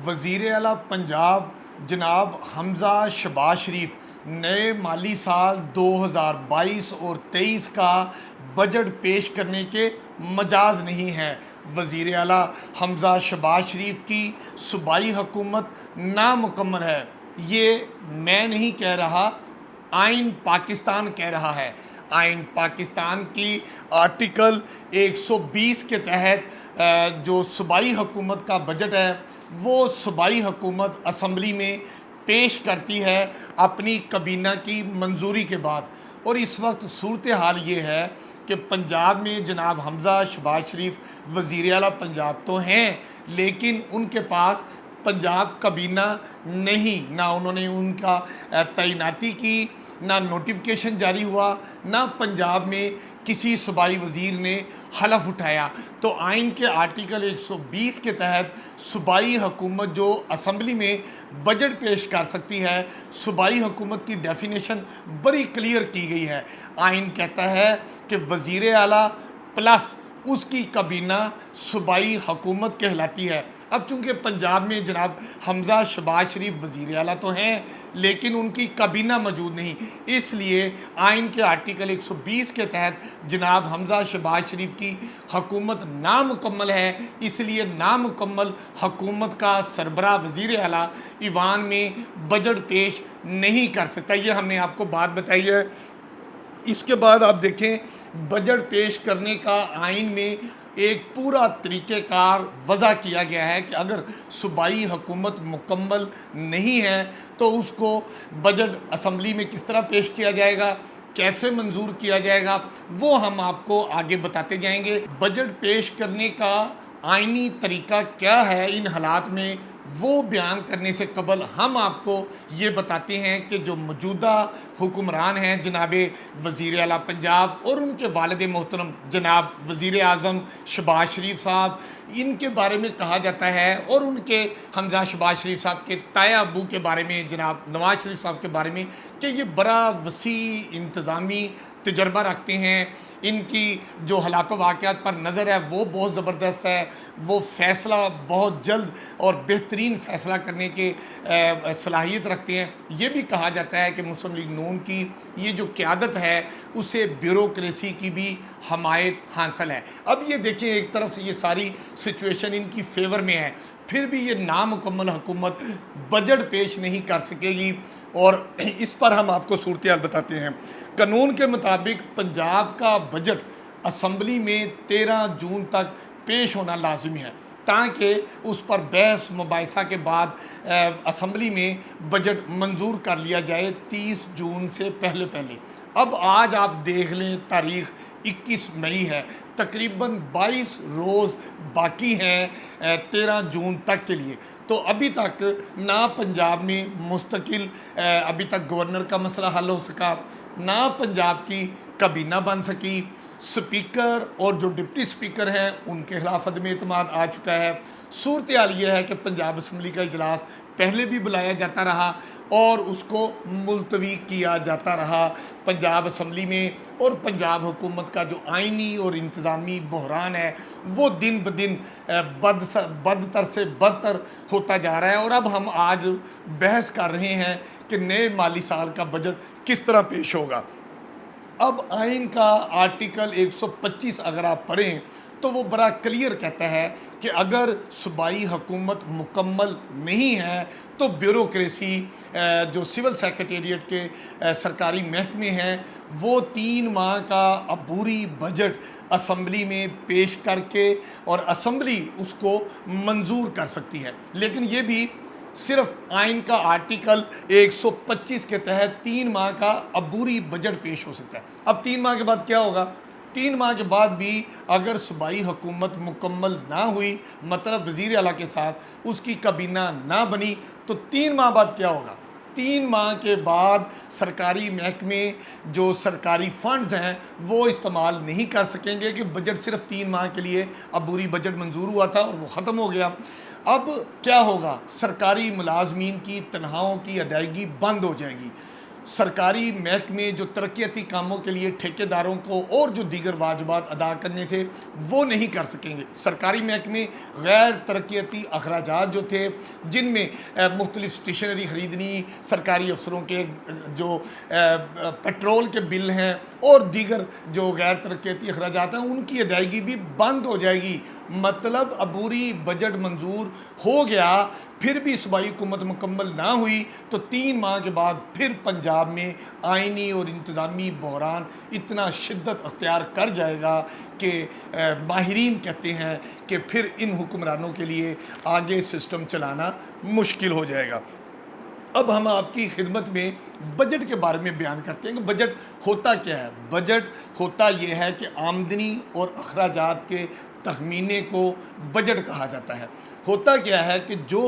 وزیر اعلیٰ پنجاب جناب حمزہ شہباز شریف نئے مالی سال 2022 اور 23 کا بجٹ پیش کرنے کے مجاز نہیں ہیں۔ وزیر اعلیٰ حمزہ شہباز شریف کی صوبائی حکومت نامکمل ہے، یہ میں نہیں کہہ رہا، آئین پاکستان کہہ رہا ہے۔ آئین پاکستان کی آرٹیکل 120 کے تحت جو صوبائی حکومت کا بجٹ ہے وہ صوبائی حکومت اسمبلی میں پیش کرتی ہے اپنی کابینہ کی منظوری کے بعد۔ اور اس وقت صورتحال یہ ہے کہ پنجاب میں جناب حمزہ شہباز شریف وزیر اعلیٰ پنجاب تو ہیں، لیکن ان کے پاس پنجاب کابینہ نہیں، نہ انہوں نے ان کا تعیناتی کی، نہ نوٹیفیکیشن جاری ہوا، نہ پنجاب میں کسی صوبائی وزیر نے حلف اٹھایا۔ تو آئین کے آرٹیکل 120 کے تحت صوبائی حکومت جو اسمبلی میں بجٹ پیش کر سکتی ہے، صوبائی حکومت کی ڈیفینیشن بڑی کلیئر کی گئی ہے۔ آئین کہتا ہے کہ وزیر اعلیٰ پلس اس کی کابینہ صوبائی حکومت کہلاتی ہے۔ اب چونکہ پنجاب میں جناب حمزہ شہباز شریف وزیر اعلیٰ تو ہیں، لیکن ان کی کابینہ موجود نہیں، اس لیے آئین کے آرٹیکل 120 کے تحت جناب حمزہ شہباز شریف کی حکومت نامکمل ہے، اس لیے نامکمل حکومت کا سربراہ وزیر اعلیٰ ایوان میں بجٹ پیش نہیں کر سکتا۔ یہ ہم نے آپ کو بات بتائی ہے۔ اس کے بعد آپ دیکھیں بجٹ پیش کرنے کا آئین میں ایک پورا طریقہ کار وضع کیا گیا ہے کہ اگر صوبائی حکومت مکمل نہیں ہے تو اس کو بجٹ اسمبلی میں کس طرح پیش کیا جائے گا، کیسے منظور کیا جائے گا، وہ ہم آپ کو آگے بتاتے جائیں گے۔ بجٹ پیش کرنے کا آئینی طریقہ کیا ہے ان حالات میں، وہ بیان کرنے سے قبل ہم آپ کو یہ بتاتے ہیں کہ جو موجودہ حکمران ہیں جناب وزیر اعلیٰ پنجاب اور ان کے والد محترم جناب وزیر اعظم شہباز شریف صاحب، ان کے بارے میں کہا جاتا ہے، اور ان کے حمزہ شہباز شریف صاحب کے تایا ابو کے بارے میں جناب نواز شریف صاحب کے بارے میں، کہ یہ بڑا وسیع انتظامی تجربہ رکھتے ہیں، ان کی جو حالات و واقعات پر نظر ہے وہ بہت زبردست ہے، وہ فیصلہ بہت جلد اور بہترین فیصلہ کرنے کے صلاحیت رکھتے ہیں۔ یہ بھی کہا جاتا ہے کہ مسلم لیگ نون کی یہ جو قیادت ہے اسے بیوروکریسی کی بھی حمایت حاصل ہے۔ اب یہ دیکھیں ایک طرف یہ ساری سچویشن ان کی فیور میں ہے، پھر بھی یہ نامکمل حکومت بجٹ پیش نہیں کر سکے گی، اور اس پر ہم آپ کو صورتحال بتاتے ہیں۔ قانون کے مطابق پنجاب کا بجٹ اسمبلی میں 13 جون تک پیش ہونا لازمی ہے تاکہ اس پر بحث مباحثہ کے بعد اسمبلی میں بجٹ منظور کر لیا جائے 30 جون سے پہلے۔ اب آج آپ دیکھ لیں تاریخ 21 مئی ہے، تقریباً 22 روز باقی ہیں 13 جون تک کے لیے۔ تو ابھی تک نہ پنجاب میں مستقل ابھی تک گورنر کا مسئلہ حل ہو سکا، نہ پنجاب کی کابینہ بن سکی، سپیکر اور جو ڈپٹی سپیکر ہیں ان کے خلاف عدم اعتماد آ چکا ہے۔ صورتحال یہ ہے کہ پنجاب اسمبلی کا اجلاس پہلے بھی بلایا جاتا رہا اور اس کو ملتوی کیا جاتا رہا پنجاب اسمبلی میں، اور پنجاب حکومت کا جو آئینی اور انتظامی بحران ہے وہ دن بدن بدتر سے بدتر ہوتا جا رہا ہے۔ اور اب ہم آج بحث کر رہے ہیں کہ نئے مالی سال کا بجٹ کس طرح پیش ہوگا۔ اب آئین کا آرٹیکل 125 اگر آپ پڑھیں تو وہ بڑا کلیئر کہتا ہے کہ اگر صوبائی حکومت مکمل نہیں ہے تو بیوروکریسی جو سول سیکریٹریٹ کے سرکاری محکمے ہیں وہ 3 ماہ کا عبوری بجٹ اسمبلی میں پیش کر کے اور اسمبلی اس کو منظور کر سکتی ہے، لیکن یہ بھی صرف آئین کا آرٹیکل 125 کے تحت 3 ماہ کا عبوری بجٹ پیش ہو سکتا ہے۔ اب 3 ماہ کے بعد کیا ہوگا؟ 3 ماہ کے بعد بھی اگر صوبائی حکومت مکمل نہ ہوئی، مطلب وزیر اعلیٰ کے ساتھ اس کی کابینہ نہ بنی، تو 3 ماہ بعد کیا ہوگا؟ 3 ماہ کے بعد سرکاری محکمے جو سرکاری فنڈز ہیں وہ استعمال نہیں کر سکیں گے، کہ بجٹ صرف 3 ماہ کے لیے عبوری بجٹ منظور ہوا تھا اور وہ ختم ہو گیا۔ اب کیا ہوگا؟ سرکاری ملازمین کی تنخواہوں کی ادائیگی بند ہو جائے گی، سرکاری محکمے جو ترقیاتی کاموں کے لیے ٹھیکیداروں کو اور جو دیگر واجبات ادا کرنے تھے وہ نہیں کر سکیں گے۔ سرکاری محکمے غیر ترقیاتی اخراجات جو تھے، جن میں مختلف اسٹیشنری خریدنی، سرکاری افسروں کے جو پیٹرول کے بل ہیں اور دیگر جو غیر ترقیاتی اخراجات ہیں، ان کی ادائیگی بھی بند ہو جائے گی۔ مطلب عبوری بجٹ منظور ہو گیا، پھر بھی صوبائی حکومت مکمل نہ ہوئی تو 3 ماہ کے بعد پھر پنجاب میں آئینی اور انتظامی بحران اتنا شدت اختیار کر جائے گا کہ ماہرین کہتے ہیں کہ پھر ان حکمرانوں کے لیے آگے سسٹم چلانا مشکل ہو جائے گا۔ اب ہم آپ کی خدمت میں بجٹ کے بارے میں بیان کرتے ہیں کہ بجٹ ہوتا کیا ہے۔ بجٹ ہوتا یہ ہے کہ آمدنی اور اخراجات کے تخمینے کو بجٹ کہا جاتا ہے۔ ہوتا کیا ہے کہ جو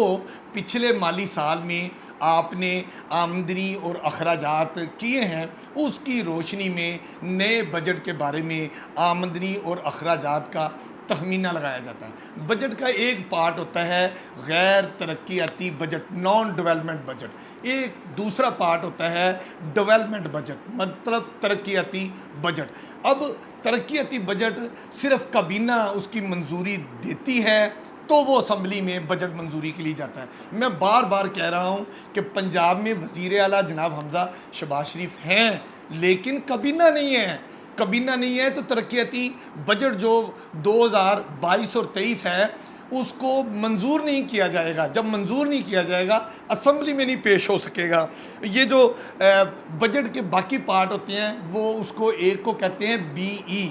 پچھلے مالی سال میں آپ نے آمدنی اور اخراجات کیے ہیں، اس کی روشنی میں نئے بجٹ کے بارے میں آمدنی اور اخراجات کا تخمینہ لگایا جاتا ہے۔ بجٹ کا ایک پارٹ ہوتا ہے غیر ترقیاتی بجٹ، نان ڈیولپمنٹ بجٹ۔ ایک دوسرا پارٹ ہوتا ہے ڈیولپمنٹ بجٹ، مطلب ترقیاتی بجٹ۔ اب ترقیاتی بجٹ صرف کابینہ اس کی منظوری دیتی ہے تو وہ اسمبلی میں بجٹ منظوری کے لیے جاتا ہے۔ میں بار بار کہہ رہا ہوں کہ پنجاب میں وزیر اعلیٰ جناب حمزہ شہباز شریف ہیں، لیکن کابینہ نہیں ہے۔ کابینہ نہیں ہے تو ترقیاتی بجٹ جو 2022 اور 23 ہے اس کو منظور نہیں کیا جائے گا۔ جب منظور نہیں کیا جائے گا، اسمبلی میں نہیں پیش ہو سکے گا۔ یہ جو بجٹ کے باقی پارٹ ہوتے ہیں وہ اس کو ایک کو کہتے ہیں بی ای،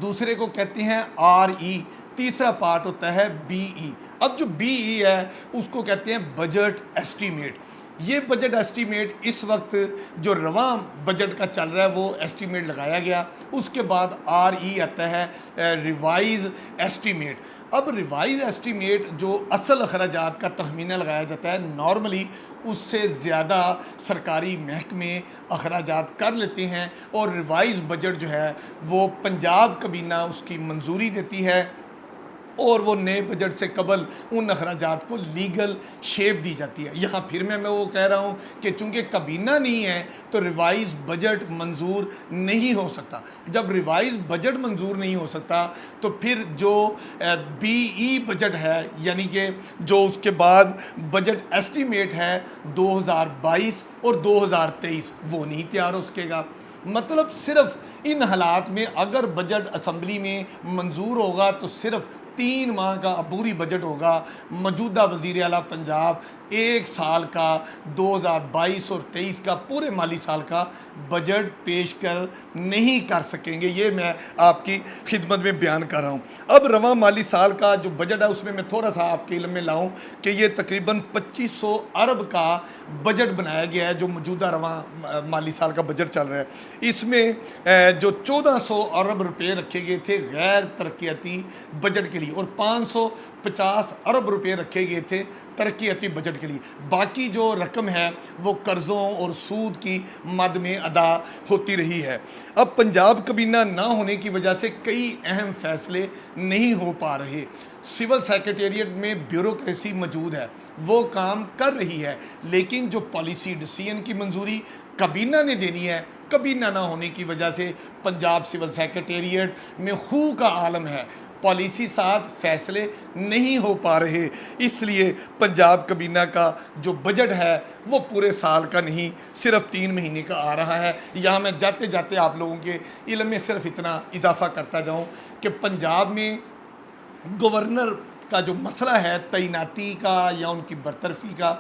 دوسرے کو کہتے ہیں آر ای، تیسرا پارٹ ہوتا ہے بی ای۔ اب جو بی ای ہے اس کو کہتے ہیں بجٹ ایسٹیمیٹ۔ یہ بجٹ ایسٹیمیٹ اس وقت جو رواں بجٹ کا چل رہا ہے وہ ایسٹیمیٹ لگایا گیا۔ اس کے بعد آر ای آتا ہے ریوائز ایسٹیمیٹ۔ اب ریوائز ایسٹیمیٹ جو اصل اخراجات کا تخمینہ لگایا جاتا ہے، نارملی اس سے زیادہ سرکاری محکمے اخراجات کر لیتے ہیں، اور ریوائز بجٹ جو ہے وہ پنجاب کابینہ اس کی منظوری دیتی ہے، اور وہ نئے بجٹ سے قبل ان اخراجات کو لیگل شیپ دی جاتی ہے۔ یہاں پھر میں وہ کہہ رہا ہوں کہ چونکہ کابینہ نہیں ہے تو ریوائز بجٹ منظور نہیں ہو سکتا۔ جب ریوائز بجٹ منظور نہیں ہو سکتا تو پھر جو بی ای بجٹ ہے، یعنی کہ جو اس کے بعد بجٹ ایسٹیمیٹ ہے 2022 اور 2023، وہ نہیں تیار ہو سکے گا۔ مطلب صرف ان حالات میں اگر بجٹ اسمبلی میں منظور ہوگا تو صرف 3 ماہ کا عبوری بجٹ ہوگا۔ موجودہ وزیر اعلیٰ پنجاب 1 سال کا 2022 اور 23 کا پورے مالی سال کا بجٹ پیش نہیں کر سکیں گے۔ یہ میں آپ کی خدمت میں بیان کر رہا ہوں۔ اب رواں مالی سال کا جو بجٹ ہے اس میں تھوڑا سا آپ کے علم میں لاؤں کہ یہ تقریباً 2500 ارب کا بجٹ بنایا گیا ہے جو موجودہ رواں مالی سال کا بجٹ چل رہا ہے۔ اس میں جو 1400 ارب روپے رکھے گئے تھے غیر ترقیاتی بجٹ کے لیے، اور 550 ارب روپے رکھے گئے تھے ترقیاتی بجٹ کے لیے۔ باقی جو رقم ہے وہ قرضوں اور سود کی مد میں ادا ہوتی رہی ہے۔ اب پنجاب کابینہ نہ ہونے کی وجہ سے کئی اہم فیصلے نہیں ہو پا رہے۔ سول سیکریٹریٹ میں بیوروکریسی موجود ہے، وہ کام کر رہی ہے، لیکن جو پالیسی ڈیسیژن کی منظوری کابینہ نے دینی ہے، کابینہ نہ ہونے کی وجہ سے پنجاب سول سیکریٹریٹ میں خو کا عالم ہے۔ پالیسی ساتھ فیصلے نہیں ہو پا رہے، اس لیے پنجاب کابینہ کا جو بجٹ ہے وہ پورے سال کا نہیں، صرف 3 مہینے کا آ رہا ہے۔ یہاں میں جاتے جاتے آپ لوگوں کے علم میں صرف اتنا اضافہ کرتا جاؤں کہ پنجاب میں گورنر کا جو مسئلہ ہے تعیناتی کا یا ان کی برطرفی کا،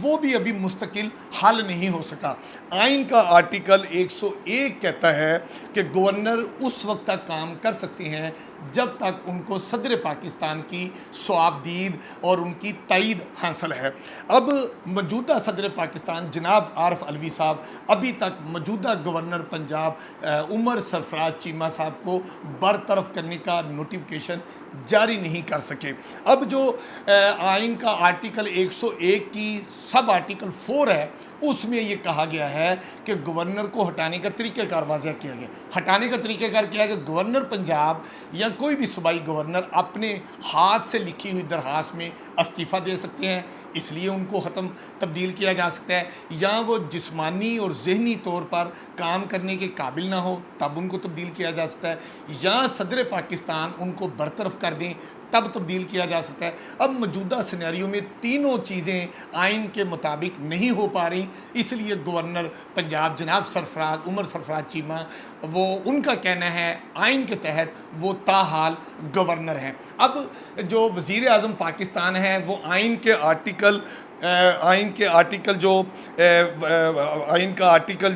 وہ بھی ابھی مستقل حل نہیں ہو سکا۔ آئین کا آرٹیکل 101 کہتا ہے کہ گورنر اس وقت تک کام کر سکتے ہیں جب تک ان کو صدر پاکستان کی صوابدید اور ان کی تائید حاصل ہے۔ اب موجودہ صدر پاکستان جناب عارف علوی صاحب ابھی تک موجودہ گورنر پنجاب عمر سرفراز چیمہ صاحب کو برطرف کرنے کا نوٹیفیکیشن جاری نہیں کر سکے۔ اب جو آئین کا آرٹیکل 101 کی سب آرٹیکل 4 ہے، اس میں یہ کہا گیا ہے کہ گورنر کو ہٹانے کا طریقہ کار واضح کیا گیا۔ ہٹانے کا طریقہ کار کیا ہے کہ گورنر پنجاب یا کوئی بھی صوبائی گورنر اپنے ہاتھ سے لکھی ہوئی درخواست میں استعفیٰ دے سکتے ہیں، اس لیے ان کو ختم تبدیل کیا جا سکتا ہے، یا وہ جسمانی اور ذہنی طور پر کام کرنے کے قابل نہ ہو تب ان کو تبدیل کیا جا سکتا ہے، یا صدر پاکستان ان کو برطرف کر دیں تب تبدیل کیا جا سکتا ہے۔ اب موجودہ سینیریو میں تینوں چیزیں آئین کے مطابق نہیں ہو پا رہی، اس لیے گورنر پنجاب جناب سرفراز عمر سرفراز چیمہ وہ ان کا کہنا ہے آئین کے تحت وہ تاحال گورنر ہیں۔ اب جو وزیر اعظم پاکستان ہے وہ آئین کا آرٹیکل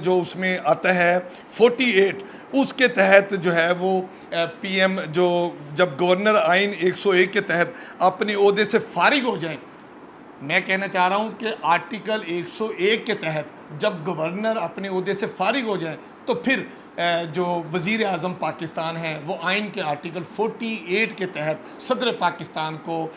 جو اس میں آتا ہے 48 اس کے تحت جو ہے وہ پی ایم جو جب گورنر آئین 101 کے تحت اپنے عہدے سے فارغ ہو جائیں، میں کہنا چاہ رہا ہوں کہ آرٹیکل 101 کے تحت جب گورنر اپنے عہدے سے فارغ ہو جائیں تو پھر جو وزیر اعظم پاکستان ہیں وہ آئین کے آرٹیکل 48 کے تحت صدر پاکستان کو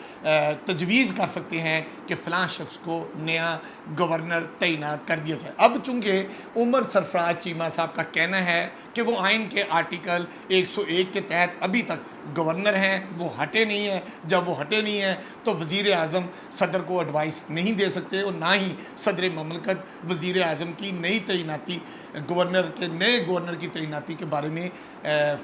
تجویز کر سکتے ہیں کہ فلاں شخص کو نیا گورنر تعینات کر دیا جائے۔ اب چونکہ عمر سرفراز چیمہ صاحب کا کہنا ہے کہ وہ آئین کے آرٹیکل 101 کے تحت ابھی تک گورنر ہیں، وہ ہٹے نہیں ہیں، جب وہ ہٹے نہیں ہیں تو وزیر اعظم صدر کو ایڈوائس نہیں دے سکتے اور نہ ہی صدر مملکت وزیر اعظم کی نئی تعیناتی نئے گورنر کی تعیناتی کے بارے میں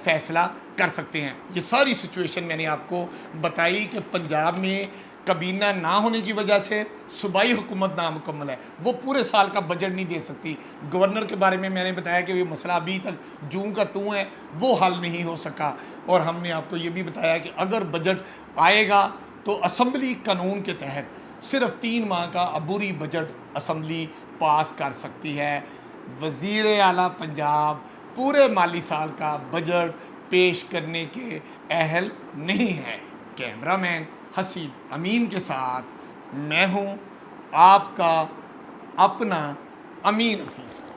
فیصلہ کر سکتے ہیں۔ یہ ساری سچویشن میں نے آپ کو بتائی کہ پنجاب میں کابینہ نہ ہونے کی وجہ سے صوبائی حکومت نامکمل ہے، وہ پورے سال کا بجٹ نہیں دے سکتی۔ گورنر کے بارے میں نے بتایا کہ یہ مسئلہ ابھی تک جوں کا توں ہے، وہ حل نہیں ہو سکا، اور ہم نے آپ کو یہ بھی بتایا کہ اگر بجٹ آئے گا تو اسمبلی قانون کے تحت صرف 3 ماہ کا عبوری بجٹ اسمبلی پاس کر سکتی ہے۔ وزیر اعلیٰ پنجاب پورے مالی سال کا بجٹ پیش کرنے کے اہل نہیں ہے۔ کیمرہ مین حسیب امین کے ساتھ میں ہوں آپ کا اپنا امین حفیظ۔